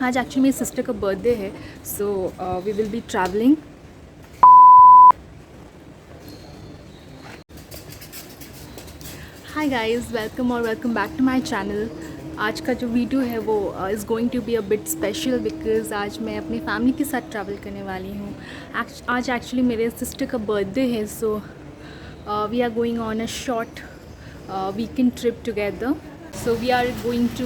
आज एक्चुअली मेरी सिस्टर का बर्थडे है, so we will be travelling. Hi guys, welcome back to my channel. आज का जो वीडियो है वो is going to be a bit special because आज मैं अपनी फैमिली के साथ ट्रैवल करने वाली हूँ। आज एक्चुअली मेरे सिस्टर का बर्थडे है, so we are going on a short weekend trip together. So we are going to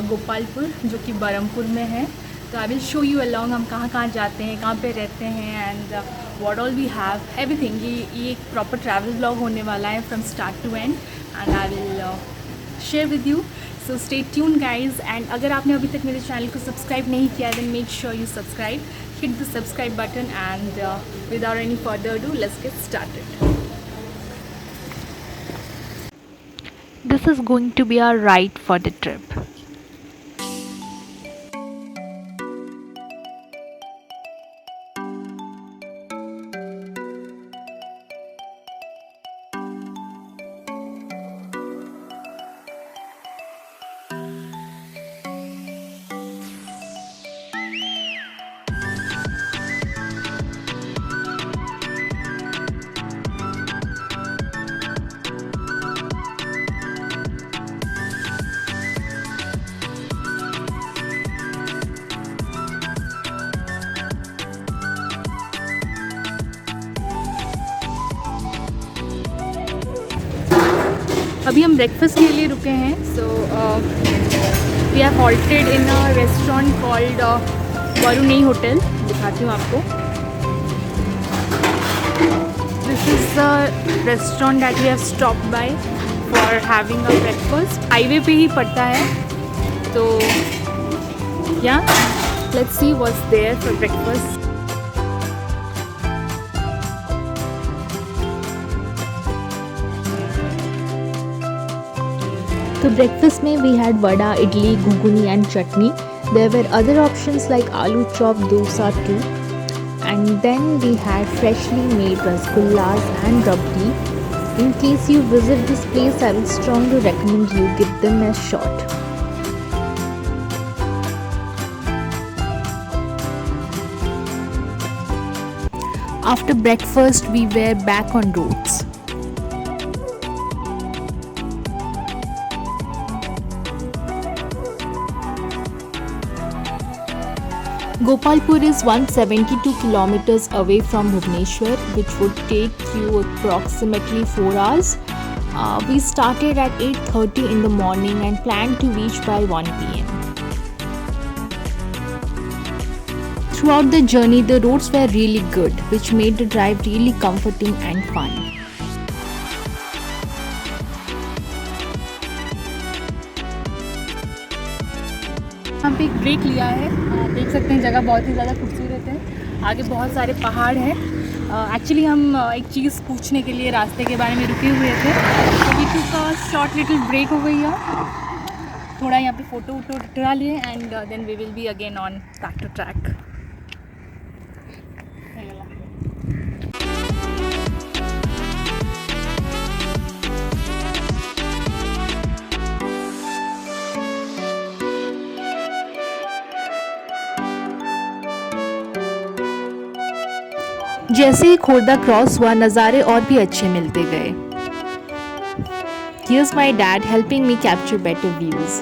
Gopalpur, जो कि बरहमपुर में है। तो I will show you along हम कहाँ कहाँ जाते हैं, कहाँ पे रहते हैं, and what all we have, everything. ये एक प्रॉपर ट्रैवल ब्लॉग होने वाला है from start to end, and I will share with you. So stay tune guys, and अगर आपने अभी तक मेरे चैनल को सब्सक्राइब नहीं किया then make sure you subscribe, hit the subscribe button, and without any further do let's get started. This is going to be our ride for the trip. अभी हम ब्रेकफास्ट के लिए रुके हैं। So we are halted in a restaurant called Varuni hotel. दिखाती हूँ आपको। This is the restaurant that we have stopped by for having a breakfast. Highway पे ही पड़ता है, तो yeah let's see what's there for breakfast. तो ब्रेकफास्ट में we had vada, idli, ghugni and chutney. There were other options like aloo chop, dosa too. And then we had freshly made rasgullas and rabdi. In case you visit this place, I will strongly recommend you give them a shot. After breakfast, we were back on roads. Gopalpur is 172 kilometers away from Bhubaneswar, which would take you approximately 4 hours. We started at 8:30 in the morning and planned to reach by 1 p.m. Throughout the journey, the roads were really good, which made the drive really comforting and fun. यहाँ पे एक break लिया है। आप देख सकते हैं जगह बहुत ही ज़्यादा खूबसूरत है, आगे बहुत सारे पहाड़ हैं। एक्चुअली हम एक चीज़ पूछने के लिए रास्ते के बारे में रुके हुए थे, तो we took a short little break हो गई है। थोड़ा यहाँ पे फ़ोटो वोटो उठा लिए, and then we will be again on back to track. जैसे ही खोर्दा क्रॉस हुआ, नज़ारे और भी अच्छे मिलते गए. Here's my dad helping me capture better views.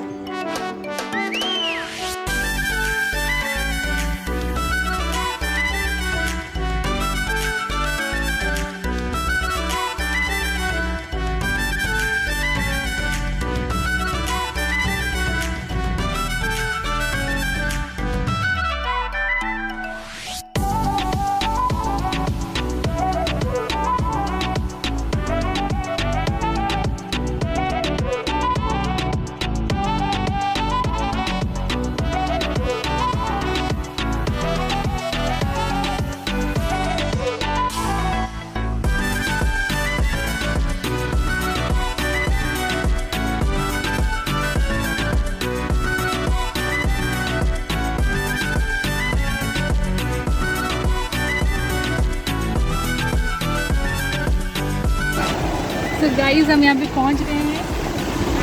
तो गाइज़ हम यहाँ पे पहुँच गए हैं,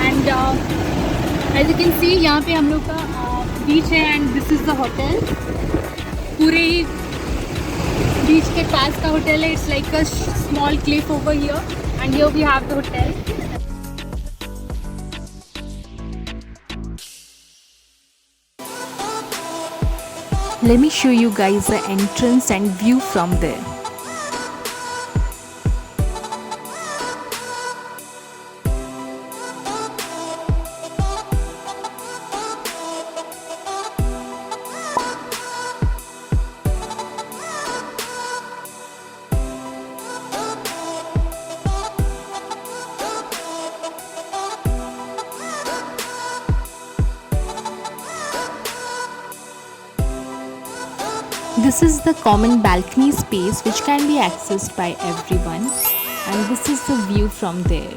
and as you can see यहाँ पे हम लोग का बीच है and this is the hotel. पूरे ही बीच के पास का होटल है। It's like a small cliff over here and here we have the hotel. Let me show you guys the entrance and view from there. This is the common balcony space which can be accessed by everyone, and this is the view from there.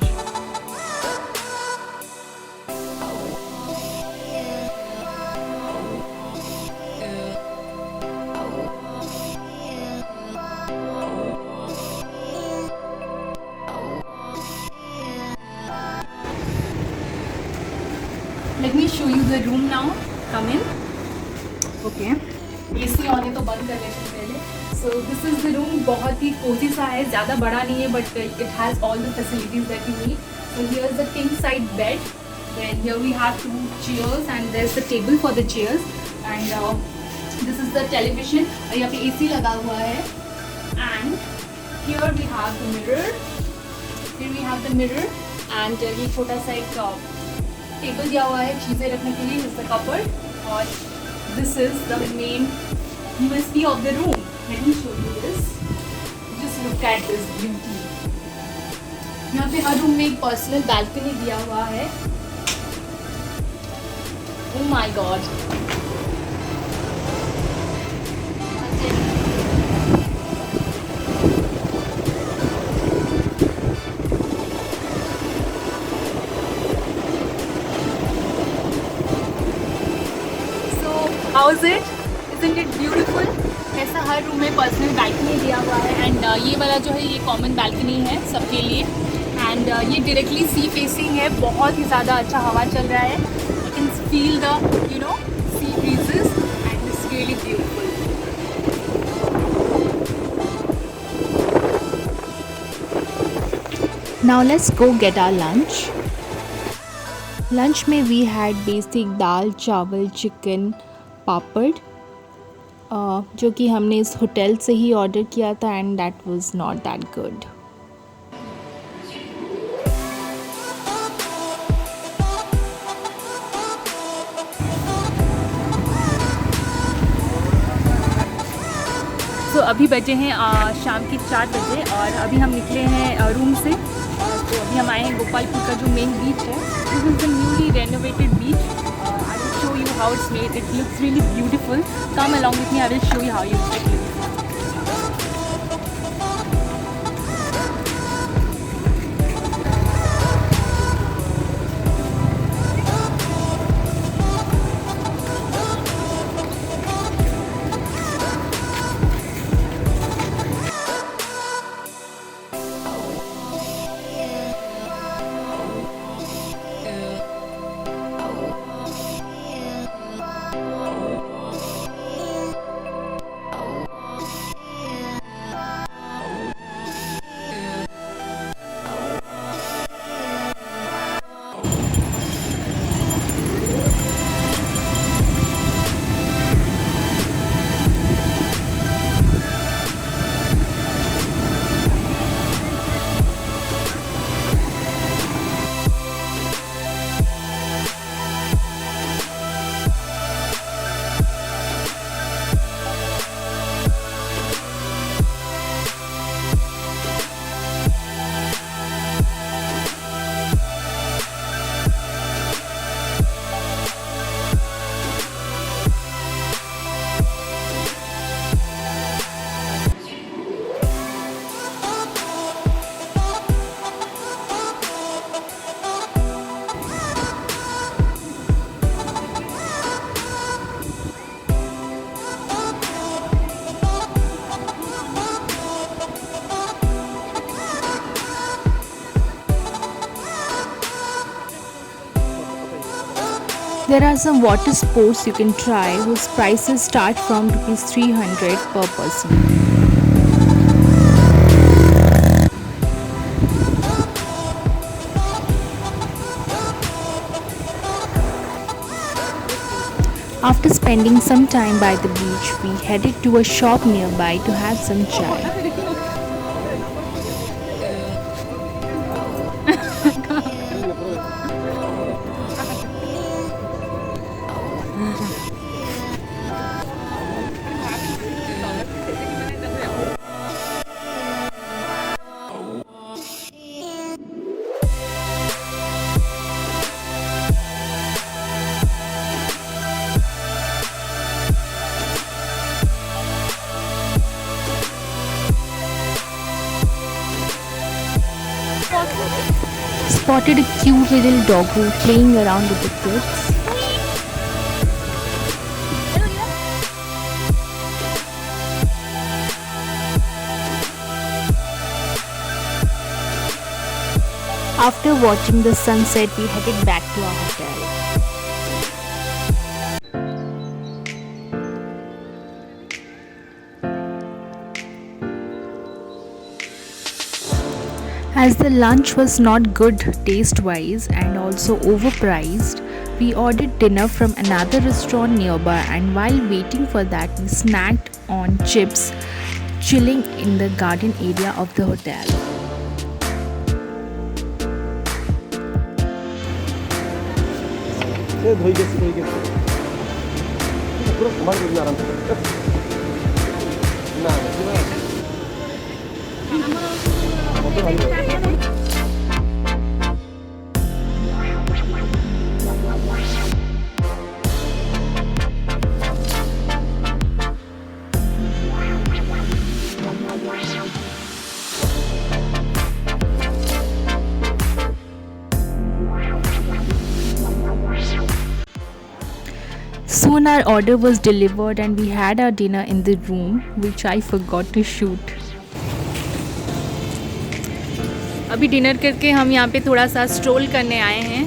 Let me show you the room now. Come in. Okay. AC on है तो बंद कर लेते हैं पहले। So this is the room. बहुत ही cosy सा है, ज़्यादा बड़ा नहीं है but it has all the facilities that you need. So here is the king side bed, then here we have 2 chairs and there is the table for the chairs and this is the television. यहाँ पे AC लगा हुआ है and here we have the mirror. फिर we have the mirror and ये छोटा सा एक टेबल दिया हुआ है चीज़ें रखने के लिए, इज़ द कपबोर्ड। और this is the main USP of the room. Let me show you this. Just look at this beauty. यहाँ पे हर रूम में एक पर्सनल बैल्कनी दिया हुआ है। Oh my God. How is it? Isn't it beautiful? ऐसा हर room में personal balcony दिया हुआ है एंड ये वाला जो है ये कॉमन बैल्कनी है सबके लिए एंड ये डायरेक्टली सी फेसिंग है। बहुत ही ज़्यादा अच्छा हवा चल रहा है। You can feel the sea breezes and it's really beautiful. Now let's go get our lunch. Lunch में we had basic दाल चावल चिकन पापड़ जो कि हमने इस होटल से ही ऑर्डर किया था and that was not that good. So अभी बजे हैं शाम के 4 बजे और अभी हम निकले हैं रूम से। तो अभी हम आए हैं गोपालपुर का जो मेन बीच है। This is the newly renovated beach. I will show you how it's made. It looks really beautiful. Come along with me. I will show you how it looks. There are some water sports you can try whose prices start from rupees 300 per person. After spending some time by the beach, we headed to a shop nearby to have some chai. Spotted a cute little doggo playing around with the kids. After watching the sunset, we headed back to our hotel. As the lunch was not good taste-wise and also overpriced, we ordered dinner from another restaurant nearby, and while waiting for that, we snacked on chips, chilling in the garden area of the hotel. Soon our order was delivered and we had our dinner in the room, which I forgot to shoot. अभी dinner करके हम यहाँ पे थोड़ा सा stroll करने आए हैं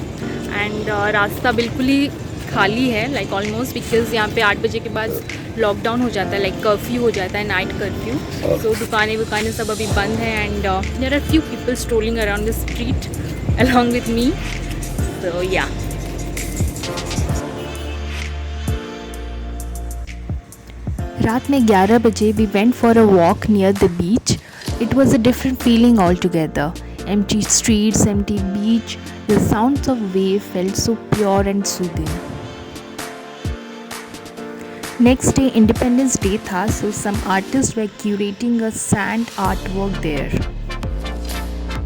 एंड रास्ता बिल्कुल ही खाली है, लाइक ऑलमोस्ट, बिकॉज यहाँ पे 8 बजे के बाद लॉकडाउन हो जाता है, लाइक कर्फ्यू हो जाता है, नाइट कर्फ्यू. सो दुकानें सब अभी बंद हैं and there are few people strolling around the street along with me. So yeah, रात में 11 बजे we went for a walk near the beach. It was a different feeling altogether. Empty streets, empty beach, the sounds of wave felt so pure and soothing. Next day Independence Day था, so some artists were curating a sand artwork there.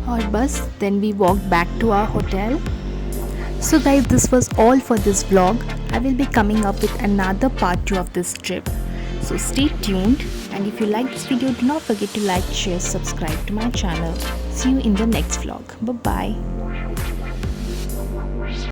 और बस, then we walked back to our hotel. So guys, this was all for this vlog. I will be coming up with another part 2 of this trip. So stay tuned, and if you like this video, do not forget to like, share, subscribe to my channel. See you in the next vlog. Bye bye.